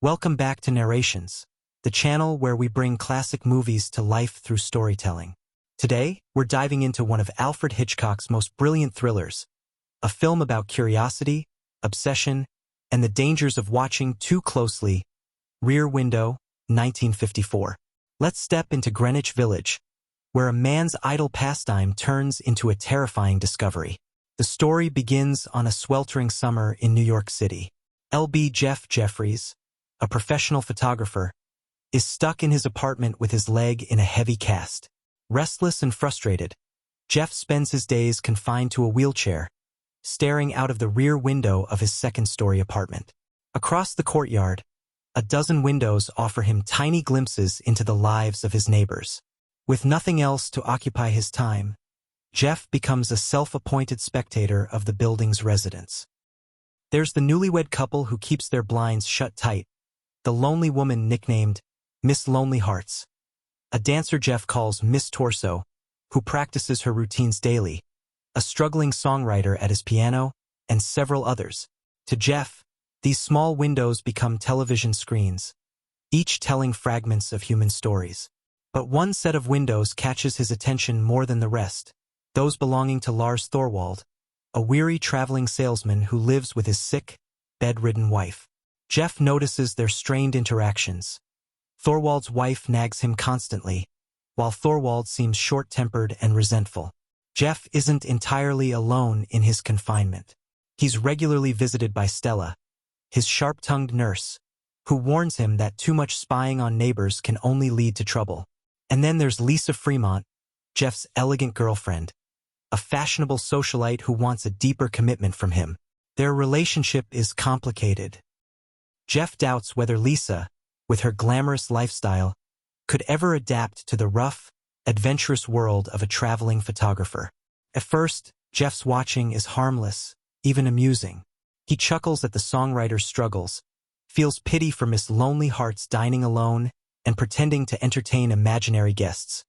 Welcome back to Narrations, the channel where we bring classic movies to life through storytelling. Today, we're diving into one of Alfred Hitchcock's most brilliant thrillers, a film about curiosity, obsession, and the dangers of watching too closely. Rear Window, 1954. Let's step into Greenwich Village, where a man's idle pastime turns into a terrifying discovery. The story begins on a sweltering summer in New York City. L.B. Jeff Jeffries, a professional photographer, is stuck in his apartment with his leg in a heavy cast. Restless and frustrated, Jeff spends his days confined to a wheelchair, staring out of the rear window of his second-story apartment. Across the courtyard, a dozen windows offer him tiny glimpses into the lives of his neighbors. With nothing else to occupy his time, Jeff becomes a self-appointed spectator of the building's residents. There's the newlywed couple who keeps their blinds shut tight, the lonely woman nicknamed Miss Lonely Hearts, a dancer Jeff calls Miss Torso, who practices her routines daily, a struggling songwriter at his piano, and several others. To Jeff, these small windows become television screens, each telling fragments of human stories. But one set of windows catches his attention more than the rest, those belonging to Lars Thorwald, a weary traveling salesman who lives with his sick, bedridden wife. Jeff notices their strained interactions. Thorwald's wife nags him constantly, while Thorwald seems short-tempered and resentful. Jeff isn't entirely alone in his confinement. He's regularly visited by Stella, his sharp-tongued nurse, who warns him that too much spying on neighbors can only lead to trouble. And then there's Lisa Fremont, Jeff's elegant girlfriend, a fashionable socialite who wants a deeper commitment from him. Their relationship is complicated. Jeff doubts whether Lisa, with her glamorous lifestyle, could ever adapt to the rough, adventurous world of a traveling photographer. At first, Jeff's watching is harmless, even amusing. He chuckles at the songwriter's struggles, feels pity for Miss Lonely Hearts dining alone and pretending to entertain imaginary guests,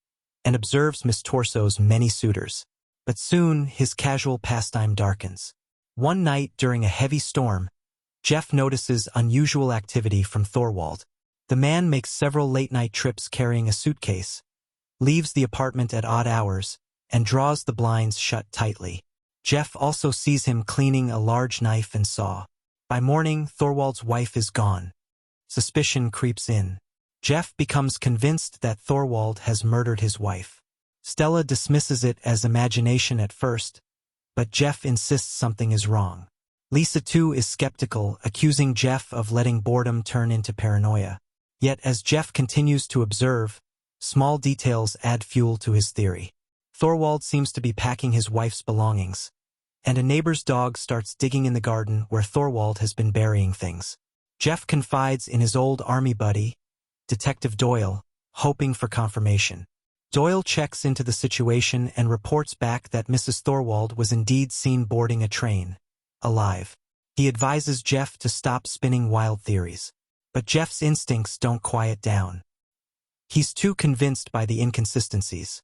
and observes Miss Torso's many suitors. But soon, his casual pastime darkens. One night during a heavy storm, Jeff notices unusual activity from Thorwald. The man makes several late-night trips carrying a suitcase, leaves the apartment at odd hours, and draws the blinds shut tightly. Jeff also sees him cleaning a large knife and saw. By morning, Thorwald's wife is gone. Suspicion creeps in. Jeff becomes convinced that Thorwald has murdered his wife. Stella dismisses it as imagination at first, but Jeff insists something is wrong. Lisa, too, is skeptical, accusing Jeff of letting boredom turn into paranoia. Yet as Jeff continues to observe, small details add fuel to his theory. Thorwald seems to be packing his wife's belongings, and a neighbor's dog starts digging in the garden where Thorwald has been burying things. Jeff confides in his old army buddy, Detective Doyle, hoping for confirmation. Doyle checks into the situation and reports back that Mrs. Thorwald was indeed seen boarding a train, alive. He advises Jeff to stop spinning wild theories. But Jeff's instincts don't quiet down. He's too convinced by the inconsistencies.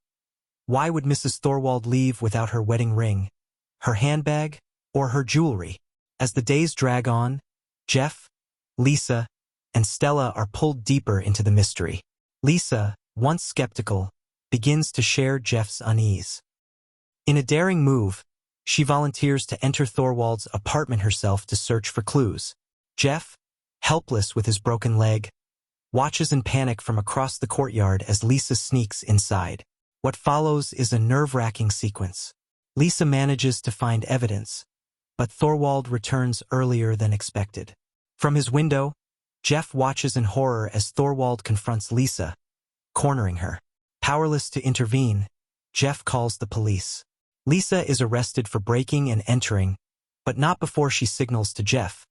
Why would Mrs. Thorwald leave without her wedding ring, her handbag, or her jewelry? As the days drag on, Jeff, Lisa, and Stella are pulled deeper into the mystery. Lisa, once skeptical, begins to share Jeff's unease. In a daring move, she volunteers to enter Thorwald's apartment herself to search for clues. Jeff, helpless with his broken leg, watches in panic from across the courtyard as Lisa sneaks inside. What follows is a nerve-wracking sequence. Lisa manages to find evidence, but Thorwald returns earlier than expected. From his window, Jeff watches in horror as Thorwald confronts Lisa, cornering her. Powerless to intervene, Jeff calls the police. Lisa is arrested for breaking and entering, but not before she signals to Jeff.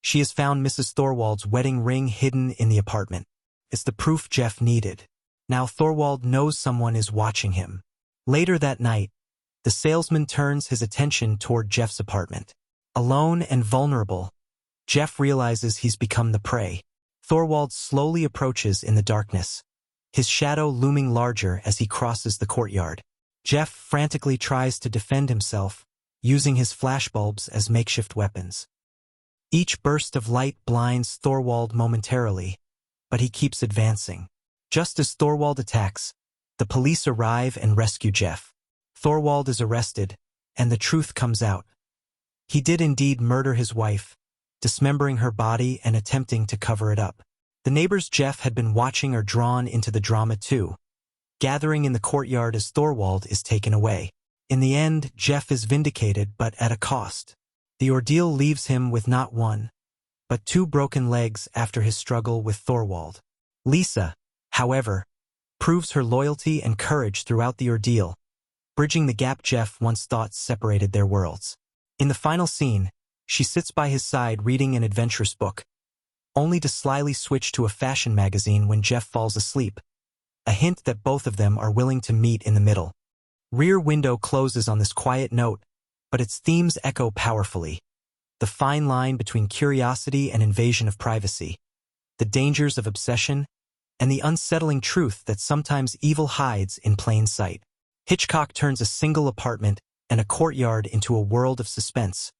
She has found Mrs. Thorwald's wedding ring hidden in the apartment. It's the proof Jeff needed. Now Thorwald knows someone is watching him. Later that night, the salesman turns his attention toward Jeff's apartment. Alone and vulnerable, Jeff realizes he's become the prey. Thorwald slowly approaches in the darkness, his shadow looming larger as he crosses the courtyard. Jeff frantically tries to defend himself, using his flashbulbs as makeshift weapons. Each burst of light blinds Thorwald momentarily, but he keeps advancing. Just as Thorwald attacks, the police arrive and rescue Jeff. Thorwald is arrested, and the truth comes out. He did indeed murder his wife, dismembering her body and attempting to cover it up. The neighbors Jeff had been watching are drawn into the drama too, gathering in the courtyard as Thorwald is taken away. In the end, Jeff is vindicated, but at a cost. The ordeal leaves him with not one, but two broken legs after his struggle with Thorwald. Lisa, however, proves her loyalty and courage throughout the ordeal, bridging the gap Jeff once thought separated their worlds. In the final scene, she sits by his side reading an adventurous book, only to slyly switch to a fashion magazine when Jeff falls asleep, a hint that both of them are willing to meet in the middle. Rear Window closes on this quiet note, but its themes echo powerfully. The fine line between curiosity and invasion of privacy, the dangers of obsession, and the unsettling truth that sometimes evil hides in plain sight. Hitchcock turns a single apartment and a courtyard into a world of suspense,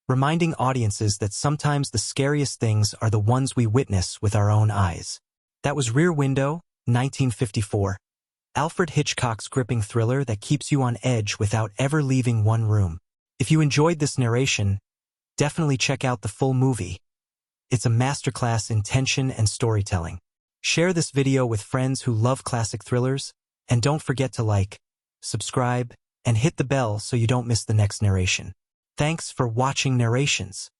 reminding audiences that sometimes the scariest things are the ones we witness with our own eyes. That was Rear Window, 1954. Alfred Hitchcock's gripping thriller that keeps you on edge without ever leaving one room. If you enjoyed this narration, definitely check out the full movie. It's a masterclass in tension and storytelling. Share this video with friends who love classic thrillers, and don't forget to like, subscribe, and hit the bell so you don't miss the next narration. Thanks for watching Narrations.